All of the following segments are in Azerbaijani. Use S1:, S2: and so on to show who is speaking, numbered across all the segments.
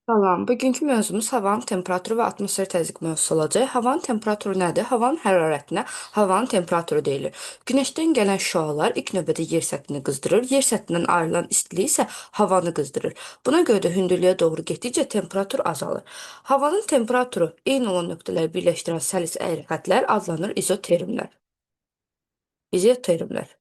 S1: Salam, bugünkü mövzumuz havanın temperaturu və atmosfer təzyiq mövzusu olacaq. Havanın temperaturu nədir? Havanın hərarətinə havanın temperaturu deyilir. Günəşdən gələn şüalar ilk növbədə yer səthini qızdırır. Yer səthindən ayrılan istilik isə havanı qızdırır. Buna görə də hündürlüyə doğru getdikcə temperatur azalır. Havanın temperaturu eyni olan nöqtələri birləşdirən səlis əyri xəttlər adlanır izotermlər. İzotermlər.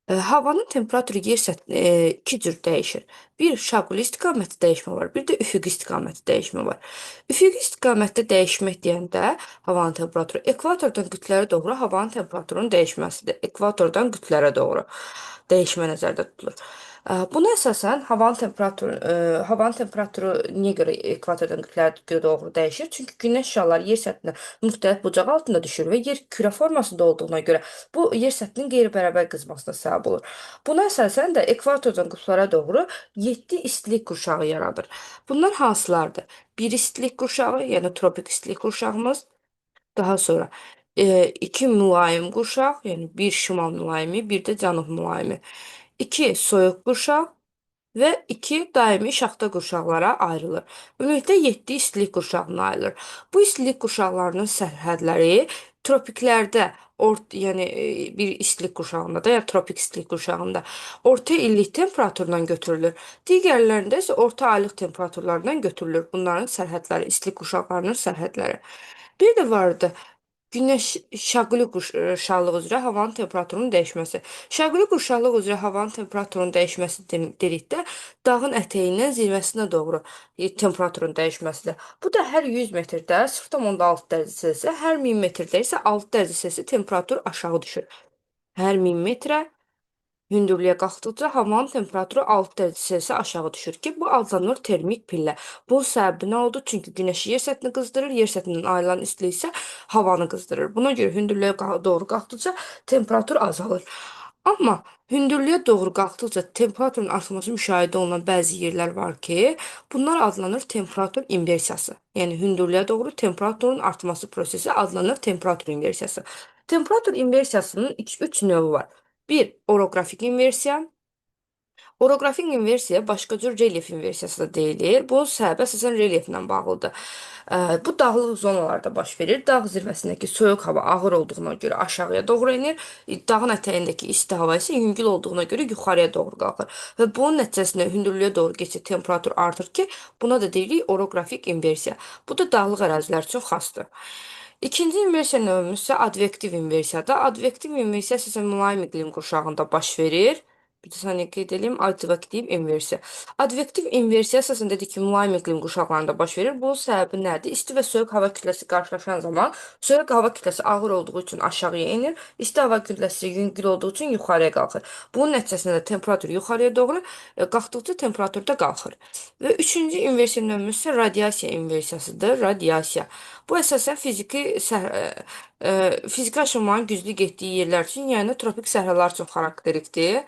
S1: Havanın temperaturu yer səthi iki cür dəyişir. Bir şaquli istiqaməti dəyişmə var, bir də üfüqi istiqaməti dəyişmə var. Üfüqi istiqamətdə dəyişmək deyəndə havanın temperaturu ekvatordan qütblərə doğru havanın temperaturunun dəyişməsidir. Ekvatordan qütblərə doğru dəyişmə nəzərdə tutulur. Buna əsasən havanın temperaturu niyə görə ekvatordan qütblərə doğru dəyişir? Çünki günəş şüaları yer səthinə müxtəlif bucaq altında düşür və yer kürə formasında olduğuna görə bu yer səthinin qeyri-bərabər qızmasına səbəb olur. Buna əsasən də ekvatordan qutblara doğru 7 istilik qurşağı yaradır. Bunlar hansılardır? Bir istilik qurşağı, yəni tropik istilik qurşağımız, daha sonra 2 mülayim qurşaq, yəni bir şimal mülayimi, bir də cənub mülayimi. 2 soyuq qurşaq və 2 daimi şaxta qurşaqlara ayrılır. Ümumilikdə 7 istilik qurşağına ayrılır. Bu istilik qurşaqlarının sərhədləri tropiklərdə yəni bir istilik qurşağında da, ya tropik istilik qurşağında orta illik temperaturdan götürülür. Digərlərində isə orta aylıq temperaturlardan götürülür. Bunların sərhədləri, istilik qurşaqlarının sərhədləri. Bir də vardı Günəş şaquli qurşaqlığı üzrə havanın temperaturunun dəyişməsi. Şaquli qurşaqlıq üzrə havanın temperaturunun dəyişməsi dedikdə dağın ətəyindən zirvəsinə doğru temperaturun dəyişməsidir. Bu da hər 100 metrdə 0,6 dərəcə Selsi, hər 1000 metrdə isə 6 dərəcə Selsi temperatur aşağı düşür. Hər 1000 metrə hündürlüyə qalxdıqca havanın temperaturu 6 dərəcə Selsi aşağı düşür ki, bu adlanır termik pillə. Bunun səbəbi nə oldu? Çünki günəş yer səthini qızdırır, yer səthindən ayrılan istilik isə havanı qızdırır. Buna görə hündürlüyə doğru qalxdıqca temperatur azalır. Amma hündürlüyə doğru qalxdıqca temperaturun artması müşahidə olunan bəzi yerlər var ki, bunlar adlanır temperatur inversiyası. Yəni hündürlüyə doğru temperaturun artması prosesi adlanır temperatur inversiyası. Temperatur inversiyasının 3 növü var. Bir, oroqrafik inversiya. Oroqrafik inversiya başqa cür relyef inversiyası da deyilir. Bunun səbəbi əsasən relyeflə bağlıdır. Bu dağlıq zonalarda baş verir. Dağ zirvəsindəki soyuq hava ağır olduğuna görə aşağıya doğru enir. Dağın ətəyindəki isti hava isə yüngül olduğuna görə yuxarıya doğru qalxır. Və bunun nəticəsində hündürlüyə doğru getsə temperatur artır ki, buna da deyirik oroqrafik inversiya. Bu da dağlıq ərazilər üçün xasdır. İkinci inversiya növümüz isə advektiv inversiyadır. Advektiv inversiya əsasən mülayim iqlim qurşağında baş verir. Bir də saniyə qeyd edeyim. Advektiv inversiya. Advektiv inversiya əsasən dedik ki, mülayim iqlim qurşaqlarında baş verir. Bunun səbəbi nədir? İsti və soyuq hava kütləsi qarşılaşan zaman soyuq hava kütləsi ağır olduğu üçün aşağıya enir. İsti hava kütləsi yüngül olduğu üçün yuxarıya qalxır. Bunun nəticəsində də temperatur yuxarıya doğru qalxdıqca temperatur da qalxır. Və üçüncü inversiya növümüz isə radiasiya inversiyasıdır. Radiasiya. Bu əsasən fiziki aşınmanın güclü getdiyi yerlər üçün, yəni tropik səhralar üçün xarakterikdir.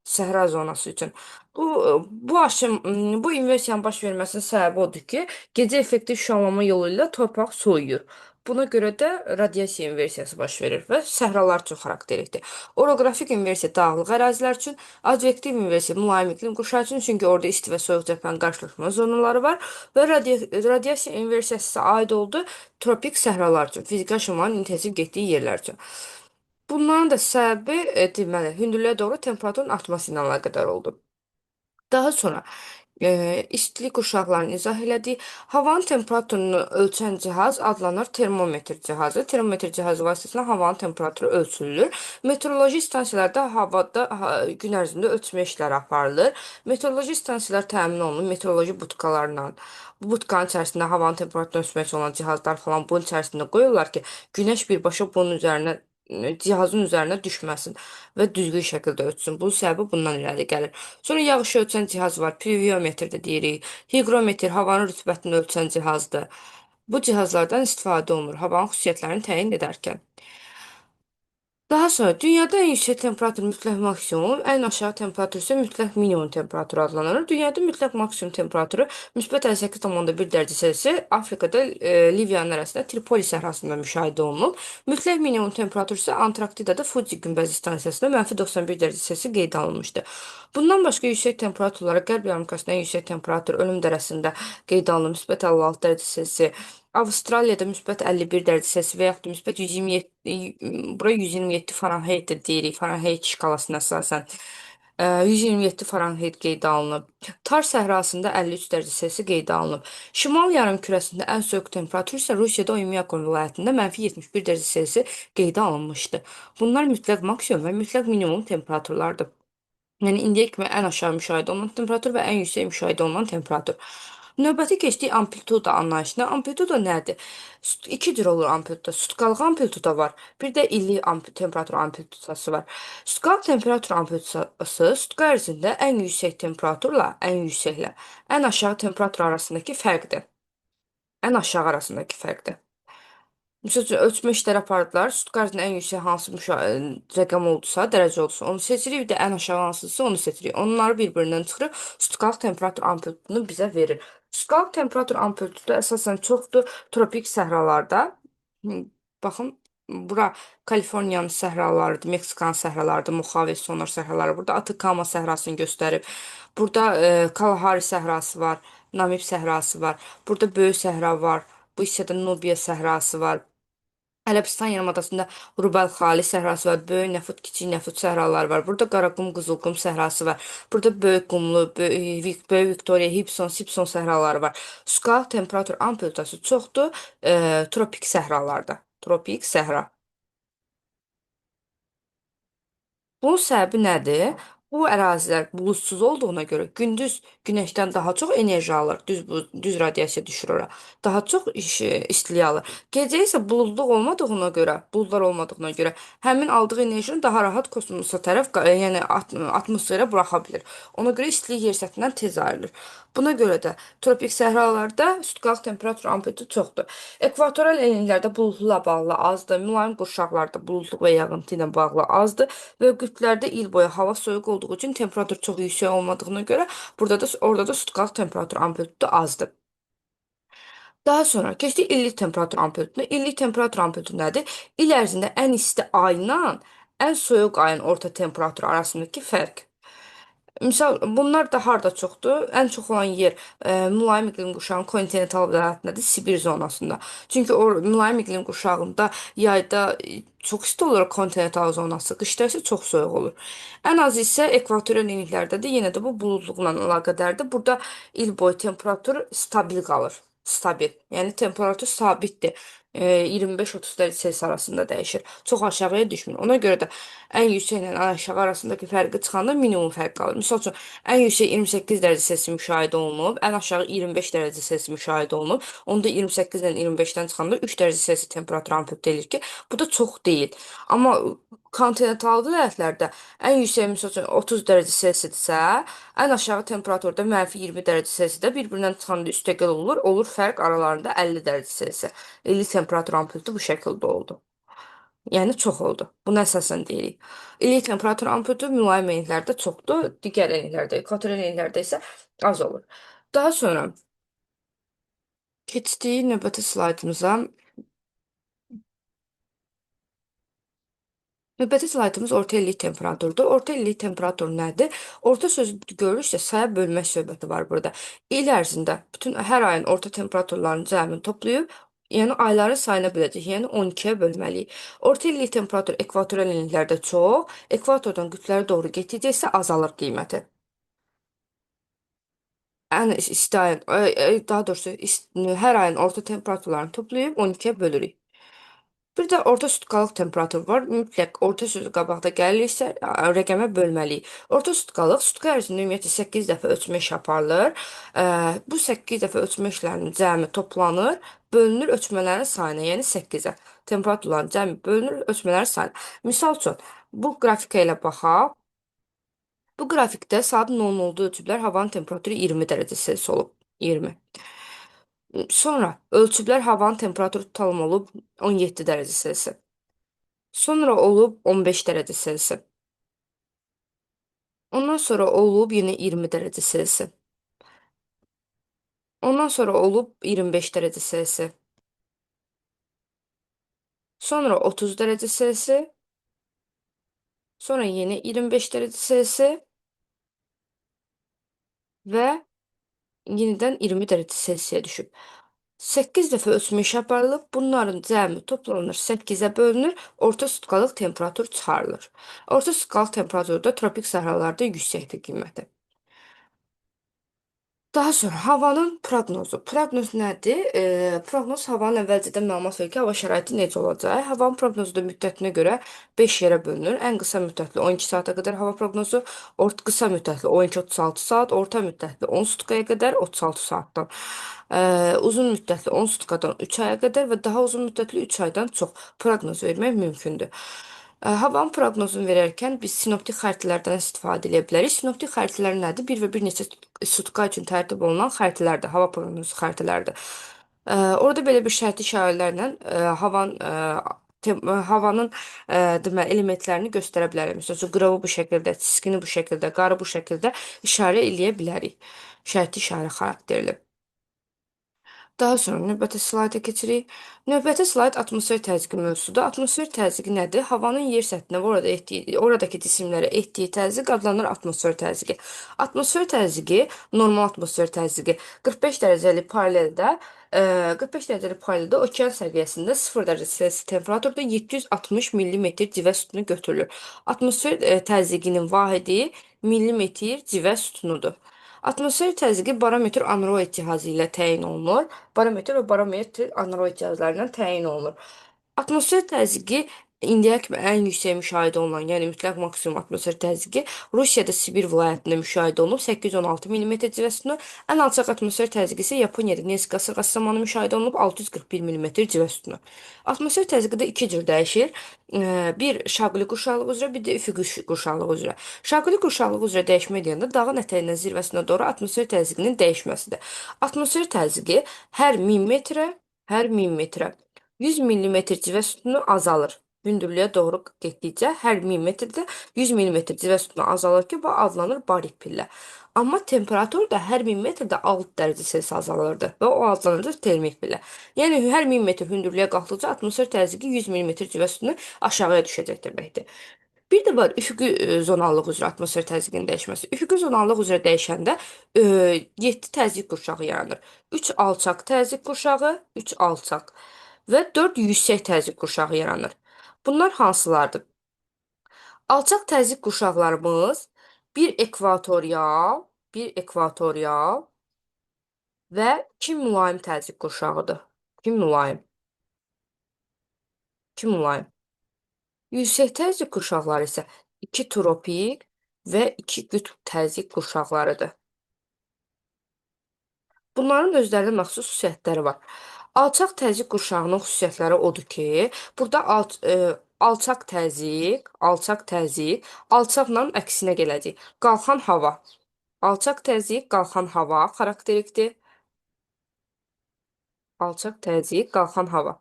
S1: Səhra zonası üçün. Bu inversiyanın baş verməsinin səbəbi odur ki, gecə effektiv şüalanma yolu ilə torpaq soyuyur. Buna görə də radiasiya inversiyası baş verir və səhralar üçün xarakterlikdir. Oroqrafik inversiya dağlıq ərazilər üçün, advektiv inversiya mülayim iqlim qurşağı üçün, çünki orada isti və soyuq cəbhənin qarşılaşma zonaları var və radiasiya inversiyası isə aid oldu tropik səhralar üçün, fiziki aşınmanın intensiv getdiyi yerlər üçün. Bunların da səbəbi deməli, hündürlüyə doğru temperaturun artması ilə əlaqədar oldu. Daha sonra istilik qurşaqlarını izah elədik. Havanın temperaturunu ölçən cihaz adlanır termometr cihazı. Termometr cihazı vasitəsilə havanın temperaturu ölçülür. Meteoroloji stansiyalarda gün ərzində ölçmə işləri aparılır. Meteoroloji stansiyalar təmin olunur meteoroloji butkalarla. Bu butkanın içərisində havanın temperaturunu ölçmək üçün olan cihazlar falan bunun içərisində qoyurlar ki, günəş birbaşa bunun üzərinə cihazın üzərinə düşməsin və düzgün şəkildə ölçsün. Bunun səbəbi bundan irəli gəlir. Sonra yağışı ölçən cihaz var. Pluviometr də deyirik. Hiqrometr havanın rütubətini ölçən cihazdır. Bu cihazlardan istifadə olunur havanın xüsusiyyətlərini təyin edərkən. Daha sonra dünyada en yüksek temperatur mütləq maksimum, en aşağı temperatur ise mütləq minimum temperatur adlanır. Dünyada mütləq maksimum temperaturu müsbət 58,1 dərəcə Selsi, Afrikada Liviyanın arasında Tripoli səhrasında müşahidə olunub. Mütləq minimum temperatur ise Antarktidada Fuji günbəzi stansiyasında -91 dərəcə Selsi qeydə alınmışdı. Bundan başqa yüksək temperaturlara Qərb yarımkürəsində en yüksək temperatur ölüm dərəcəsində qeydə alınıb müsbət 56 dərəcə Selsi. Avstraliyada müsbət 51 dərəcə Selsi və yaxud da müsbət 127, bura 127 Fahrenheit də deyirik, Fahrenheit şkalasına əsasən. 127 Fahrenheit qeydə alınıb. Tar səhrasında 53 dərəcə Selsi qeydə alınıb. Şimal yarımkürəsində ən soyuq temperatur isə Rusiyada Oymyakon vilayətində -71 dərəcə Selsi qeydə alınmışdı. Bunlar mütləq maksimum və mütləq minimum temperaturlardır. Yəni indiyə kimi ən aşağı müşahidə olunan temperatur və ən yüksək müşahidə olunan temperatur. Növbəti keçdik amplituda anlayışına. Amplituda nədir? İki cür olur amplituda. Sutkalı amplituda var. Bir də illik temperatur amplitudası var. Sutkalı temperatur amplitudası sutka ərzində ən yüksək temperaturla ən yüksəklə ən aşağı temperatur arasındakı fərqdir. Ən aşağı arasındakı fərqdir. Misal üçün, ölçmə işləri apardılar. Stuttgartın ən yüksək hansı rəqəm oldusa, dərəcə oldusa, onu seçirik. Bir də ən aşağı hansısa onu seçirik. Onları bir-birindən çıxırıq. Stuttgart temperatur amplitudunu bizə verir. Stuttgart temperatur amplitudu əsasən çoxdur tropik səhralarda. Hı, Baxın, bura Kaliforniyanın səhralarıdır, Meksikanın səhralarıdır, Mojave, Sonar səhraları. Burada Atakama səhrasını göstərib. Burada Kalahari səhrası var, Namib səhrası var. Burada Böyük səhra var. Bu hissədə Nubiya səhrası var. Ərəbistan yarımadasında Rubal Xali səhrası var, Böyük Nəfud, Kiçik Nəfud səhraları var. Burada Qaraqum, Qızılqum səhrası var. Burada Böyük Qumlu, Böyük Viktoriya, Hibson, Sipson səhraları var. Suqa temperatur amplitudası çoxdur, tropik səhralarda. Tropik səhra. Bunun səbəbi nədir? Bu ərazilər buludsuz olduğuna görə gündüz günəşdən daha çox enerji alır. Düz radiasiya düşür ora. Daha çox istilik alır. Gecə isə buludluq olmadığına görə, buludlar olmadığına görə həmin aldığı enerjini daha rahat kosmosa tərəf, yəni atmosferə buraxa bilir. Ona görə istilik yer səthindən tez ayrılır. Buna görə də tropik səhralarda sutqaq temperatur amplitudu çoxdur. Ekvatoral enliklərdə buludla bağlı azdır. Mülayim qurşaqlarda buludluq və yağıntı ilə bağlı azdır. Və qütblərdə il boyu hava soyuq olduğu üçün temperatur çox yüksək olmadığına görə orada da sutqaq temperatur amplitudu azdır. Daha sonra keçdik illik temperatur amplituduna. İllik temperatur amplitudu nədir? İl ərzində ən isti ayla ən soyuq ayın orta temperaturu arasındakı fərq. Misal bunlar da harda çoxdur? Ən çox olan yer mülayim iqlim qurşağının kontinental vilayətindədir, Sibir zonasında. Çünki o mülayim iqlim qurşağında yayda çox isti olur kontinental zonası, qışda isə çox soyuq olur. Ən az isə ekvatorial enliklərdədir. Yenə də bu buludluqla əlaqədardır. Burada il boyu temperatur stabil qalır. Stabil. Yəni temperatur sabitdir. 25-30 dərəcə Selsi arasında dəyişir. Çox aşağıya düşmür. Ona görə də ən yüksək ilə ən aşağı arasındakı fərqi çıxanda minimum fərq qalır. Misal üçün, ən yüksək 28 dərəcə Selsi müşahidə olunub, ən aşağı 25 dərəcə Selsi müşahidə olunub. Onda 28 ilə 25-dən çıxanda 3 dərəcə Selsi temperatur amplitudu eləyir ki, bu da çox deyil. Amma kontinental vilayətlərdə ən yüksək misal üçün 30 dərəcə Selsidirsə, ən aşağı temperaturda -20 dərəcə Selsidə bir-birindən çıxanda üstəgəl olur, olur fərq aralarında 50 dərəcə Selsi. 50 temperatur amplitudu bu şəkildə oldu. Yəni çox oldu. Buna əsasən deyirik. İllik temperatur amplitudu mülayim enliklərdə çoxdur, digər enliklərdə, ekvatorial enliklərdə isə az olur. Daha sonra keçdik növbəti slaydımıza. Növbəti slaydımız orta illik temperaturdur. Orta illik temperatur nədir? Orta sözü görürüksə saya bölmək söhbəti var burada. İl ərzində bütün hər ayın orta temperaturlarının cəmini toplayıb, yəni ayların sayına böləcək, yəni 12-yə bölməliyik. Orta illik temperatur ekvatorial enliklərdə çox, ekvatordan qütblərə doğru getdikcə isə azalır qiyməti. Ən isti ayın, daha doğrusu hər ayın orta temperaturlarını toplayıb 12-yə bölürük. Bir də orta sutkalıq temperatur var. Mütləq orta sözü qabaqda gəlirsə, rəqəmə bölməliyik. Orta sutkalıq, sutka ərzində ümumiyyətlə 8 dəfə ölçmə işi aparılır. Bu 8 dəfə ölçmə işlərinin cəmi toplanır, bölünür ölçmələrin sayına, yəni 8-ə. Temperaturların cəmi bölünür ölçmələrin sayına. Misal üçün, bu qrafikə ilə baxaq. Bu qrafikdə saat 00-da ölçüblər havanın temperaturu 20 dərəcə Selsi olub. 20. Sonra ölçüblər havanın temperaturu tutalım olub 17 dərəcə Selsi. Sonra olub 15 dərəcə Selsi. Ondan sonra olub yenə 20 dərəcə Selsi. Ondan sonra olub 25 dərəcə Selsi. Sonra 30 dərəcə Selsi. Sonra yenə 25 dərəcə Selsi və yenidən 20 dərəcə Selsiyə düşüb. 8 dəfə ölçmə işi aparılıb. Bunların cəmi toplanır, 8-ə bölünür, orta sutkalıq temperatur çıxarılır. Orta sutkalıq temperaturda tropik səhralarda yüksəkdir qiyməti. Daha sonra havanın proqnozu. Proqnoz nədir? Proqnoz havanın əvvəlcədən məlumat verir ki, hava şəraiti necə olacaq. Havanın proqnozu da müddətinə görə 5 yerə bölünür. Ən qısa müddətli 12 saata qədər hava proqnozu, qısa müddətli 12-36 saat, orta müddətli 10 sutkaya qədər 36 saatdan, uzun müddətli 10 sutkadan 3 aya qədər və daha uzun müddətli 3 aydan çox proqnoz vermək mümkündür. Havanın proqnozunu verərkən biz sinoptik xəritələrdən istifadə edə bilərik. Sinoptik xəritələr nədir? Bir və bir neçə sutka üçün tərtib olunan xəritələrdir, hava proqnozu xəritələrdir. Orada belə bir şərti işarələrlə havanın deməli elementlərini göstərə bilərik. Məsələn, qırovu bu şəkildə, çiskini bu şəkildə, qarı bu şəkildə işarə eləyə bilərik. Şərti işarə xarakterli. Daha sonra növbəti slayda keçirik. Növbəti slayd atmosfer təzyiqi mövzusudur. Atmosfer təzyiqi nədir? Havanın yer səthinə və oradakı cisimlərə etdiyi təzyiq adlanır atmosfer təzyiqi. Atmosfer təzyiqi, normal atmosfer təzyiqi 45 dərəcəlik paraleldə 45 dərəcəlik paraleldə okean səviyyəsində 0 dərəcə Selsi temperaturda 760 millimetr civə sütunu götürülür. Atmosfer təzyiqinin vahidi millimetr civə sütunudur. Atmosfer təzyiqi barometr Android cihazı ilə təyin olunur. Barometr və barometr Android cihazları ilə təyin olunur. Atmosfer təzyiqi indiyə kimi ən yüksək müşahidə olunan, yəni mütləq maksimum atmosfer təzyiqi Rusiyada Sibir vilayətində müşahidə olunub 816 millimetr civə sütunu. Ən alçaq atmosfer təzyiqi isə Yaponiyada Neski qasırğası zamanı müşahidə olunub 641 millimetr civə sütunu. Atmosfer təzyiqi də iki cür dəyişir. Bir şaquli qurşaqlığı üzrə, bir də üfüqi qurşaqlığı üzrə. Şaquli qurşaqlığı üzrə dəyişmə deyəndə dağın ətəyindən zirvəsinə doğru atmosfer təzyiqinin dəyişməsidir. Atmosfer təzyiqi hər 1000 metrə 100 millimetr civə sütunu azalır. Hündürlüyə doğru getdikcə hər 1000 metrdə 100 millimetr civə sütunu azalır ki, bu adlanır barik pillə. Amma temperatur da hər 1000 metrdə 6 dərəcə Selsi azalırdı və o adlanırdı termik pillə. Yəni hər 1000 metr hündürlüyə qalxdıqca atmosfer təzyiqi 100 millimetr civə sütunu aşağıya düşəcək deməkdir. Bir də var üfüqi zonallıq üzrə atmosfer təzyiqinin dəyişməsi. Üfüqi zonallıq üzrə dəyişəndə 7 təzyiq qurşağı yaranır. 3 alçaq təzyiq qurşağı, 3 alçaq və 4 yüksək təzyiq qurşağı yaranır. Bunlar hansılardır? Alçaq təzyiq qurşaqlarımız bir ekvatorial və 2 mülayim təzyiq qurşağıdır. 2 mülayim, 2 mülayim. Yüksək təzyiq qurşaqları isə 2 tropik və 2 qütb təzyiq qurşaqlarıdır. Bunların özlərinə məxsus xüsusiyyətləri var. Alçaq təzyiq qurşağının xüsusiyyətləri odur ki, burada alçaq təzyiq, alçaqla əksinə gələcək. Qalxan hava. Alçaq təzyiq, qalxan hava xarakterikdir. Alçaq təzyiq, qalxan hava.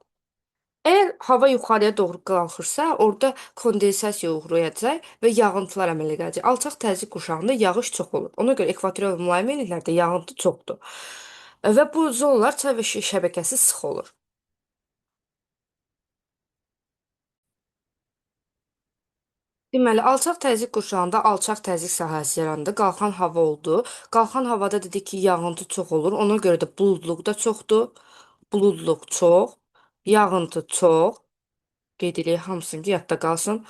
S1: Əgər hava yuxarıya doğru qalxırsa, orada kondensasiya uğrayacaq və yağıntılar əmələ gələcək. Alçaq təzyiq qurşağında yağış çox olur. Ona görə ekvatorial və mülayim enliklərdə yağıntı çoxdur. Və bu zonalar çay və şəbəkəsi sıx olur. Deməli, alçaq təzyiq qurşağında alçaq təzyiq sahəsi yarandı, qalxan hava oldu. Qalxan havada dedik ki, yağıntı çox olur. Ona görə də buludluq da çoxdur. Buludluq çox, yağıntı çox. Qeyd edirik, hamısını yadda qalsın.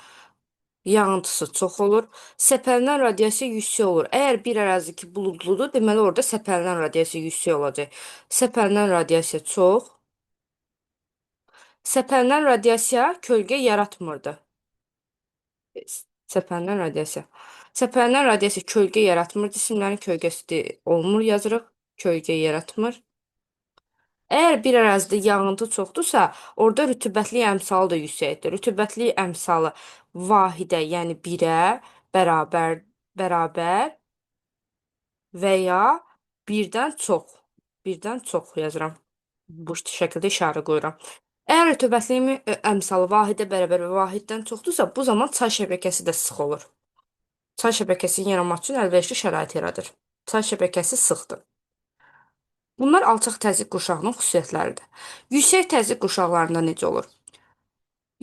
S1: Yağıntısı çox olur. Səpələnən radiasiya yüksək olur. Əgər bir ərazi ki buludludur, deməli orada səpələnən radiasiya yüksək olacaq. Səpələnən radiasiya çox. Səpələnən radiasiya kölgə yaratmırdı. Səpələnən radiasiya. Səpələnən radiasiya kölgə yaratmır. Cisimlərin kölgəsi olmur yazırıq. Kölgə yaratmır. Əgər bir ərazidə yağıntı çoxdursa, orada rütubətlik əmsalı da yüksəkdir. Rütubətlik əmsalı vahidə, yəni 1-ə bərabər və ya birdən çox. Birdən çox yazıram. Bu şəkildə işarə qoyuram. Əgər rütubətliyin əmsalı vahidə bərabər və vahiddən çoxdursa, bu zaman çay şəbəkəsi də sıx olur. Çay şəbəkəsinin yaranması üçün əlverişli şərait yaradır. Çay şəbəkəsi sıxdır. Bunlar alçaq təzyiq qurşağının xüsusiyyətləridir. Yüksək təzyiq qurşaqlarında necə olur?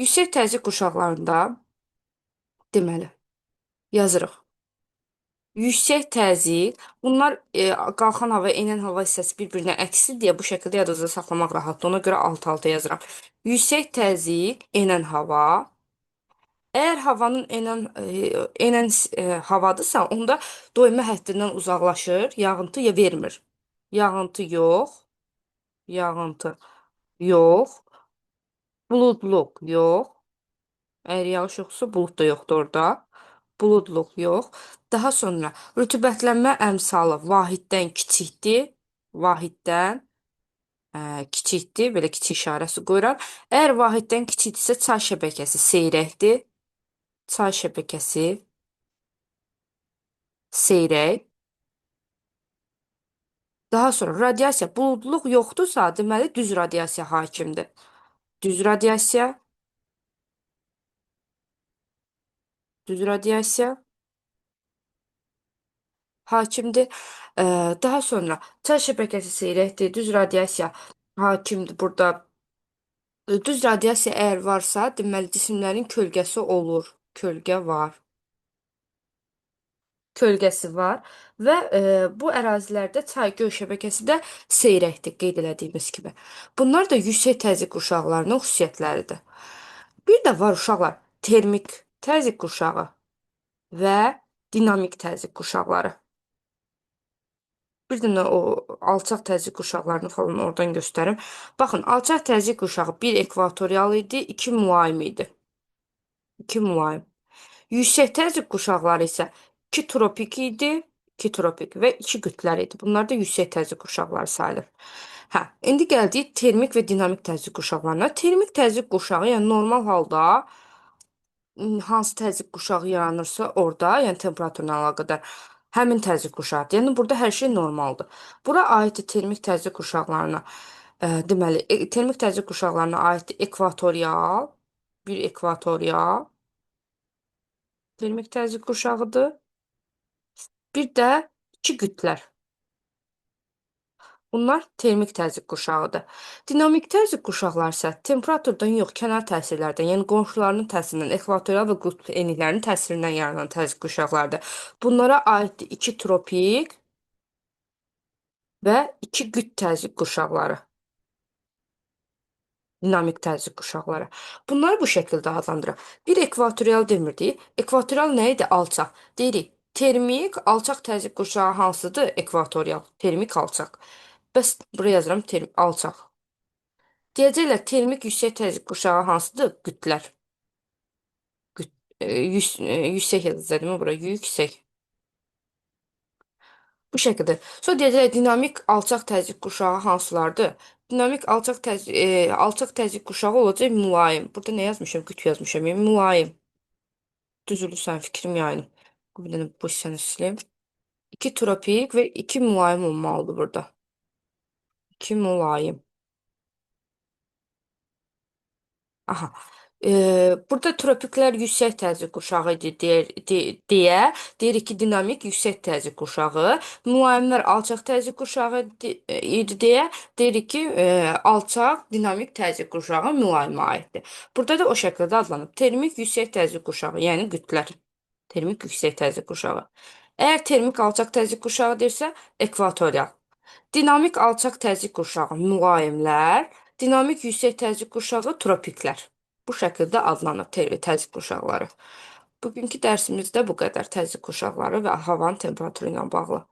S1: Yüksək təzyiq qurşaqlarında deməli yazırıq. Yüksək təzyiq, bunlar qalxan hava, enən hava hissəsi bir-birinə əksdir deyə bu şəkildə yadınızda saxlamaq rahatdır. Ona görə alt-alta yazıram. Yüksək təzyiq, enən hava. Əgər havanın enən havadırsa, onda doyma həddindən uzaqlaşır, yağıntı vermir. Yağıntı yox, yağıntı yox, buludluq yox. Əgər yağış yoxsa bulud da yoxdur orada. Buludluq yox. Daha sonra rütubətlənmə əmsalı vahiddən kiçikdir. Vahiddən kiçikdir. Belə kiçik işarəsi qoyuram. Əgər vahiddən kiçikdirsə çay şəbəkəsi seyrəkdir. Çay şəbəkəsi seyrək. Daha sonra radiasiya buludluq yoxdursa, deməli düz radiasiya hakimdir. Düz radiasiya, düz radiasiya hakimdir. Daha sonra çay şəbəkəsi seyrəkdir, düz radiasiya hakimdir. Burada düz radiasiya əgər varsa, deməli cisimlərin kölgəsi olur. Kölgə var. Kölgəsi var və bu ərazilərdə çay göl şəbəkəsi də seyrəkdir, qeyd elədiyimiz kimi. Bunlar da yüksək təzyiq qurşaqlarının xüsusiyyətləridir. Bir də var uşaqlar, termik təzyiq qurşağı və dinamik təzyiq qurşaqları. Bir dənə o alçaq təzyiq qurşaqlarını falan oradan göstərim. Baxın, alçaq təzyiq qurşağı bir ekvatorial idi, iki mülayim idi. İki mülayim. Yüksək təzyiq qurşaqları isə 2 tropik idi, 2 tropik və 2 qütblər idi. Bunlar da yüksək təzyiq qurşaqları sayılır. Hə, indi gəldik termik və dinamik təzyiq qurşaqlarına. Termik təzyiq qurşağı, yəni normal halda hansı təzyiq qurşağı yaranırsa orada, yəni temperaturla əlaqədar həmin təzyiq qurşağıdır. Yəni burada hər şey normaldır. Bura aiddir termik təzyiq qurşaqlarına. Deməli, termik təzyiq qurşaqlarına aiddir ekvatorial, bir ekvatorial termik təzyiq qurşağıdır. Bir də iki qütblər. Bunlar termik təzyiq qurşağıdır. Dinamik təzyiq qurşaqları isə temperaturdan yox, kənar təsirlərdən, yəni qonşularının təsirindən, ekvatorial və qütb enliklərinin təsirindən yaranan təzyiq qurşaqlarıdır. Bunlara aiddir 2 tropik və 2 qütb təzyiq qurşaqları. Dinamik təzyiq qurşaqları. Bunları bu şəkildə adlandıraq. Bir ekvatorial demirdik. Ekvatorial nə idi? Alçaq. Deyirik, termik alçaq təzyiq qurşağı hansıdır? Ekvatorial. Termik alçaq. Bəs buraya yazıram alçaq. Deyəcəklər termik yüksək təzyiq qurşağı hansıdır? Qütblər. Yüksək yazacağım bura. Yüksək. Bu şəkildə. Sonra deyəcəklər dinamik alçaq təzyiq qurşağı hansılardır? Dinamik alçaq təzyiq qurşağı olacaq mülayim. Burada nə yazmışam? Qütb yazmışam. Yəni mülayim. Düzülürsən fikrim yayınım. Bir dənə bu hissəni sileyim. 2 tropik və 2 mülayim olmalıdır burada. 2 mülayim. Aha. Burada tropiklər yüksək təzyiq qurşağı idi deyə deyirik ki, dinamik yüksək təzyiq qurşağı, mülayimlər alçaq təzyiq qurşağı idi deyə deyirik ki, alçaq dinamik təzyiq qurşağı mülayimə aiddir. Burada da o şəkildə adlanıb. Termik yüksək təzyiq qurşağı, yəni qütblər. Termik yüksək təzyiq qurşağı. Əgər termik alçaq təzyiq qurşağı deyirsə, ekvatorial. Dinamik alçaq təzyiq qurşağı mülayimlər, dinamik yüksək təzyiq qurşağı tropiklər. Bu şəkildə adlanır təzyiq qurşaqları. Bugünkü dərsimizdə bu qədər təzyiq qurşaqları və havanın temperaturu ilə bağlı.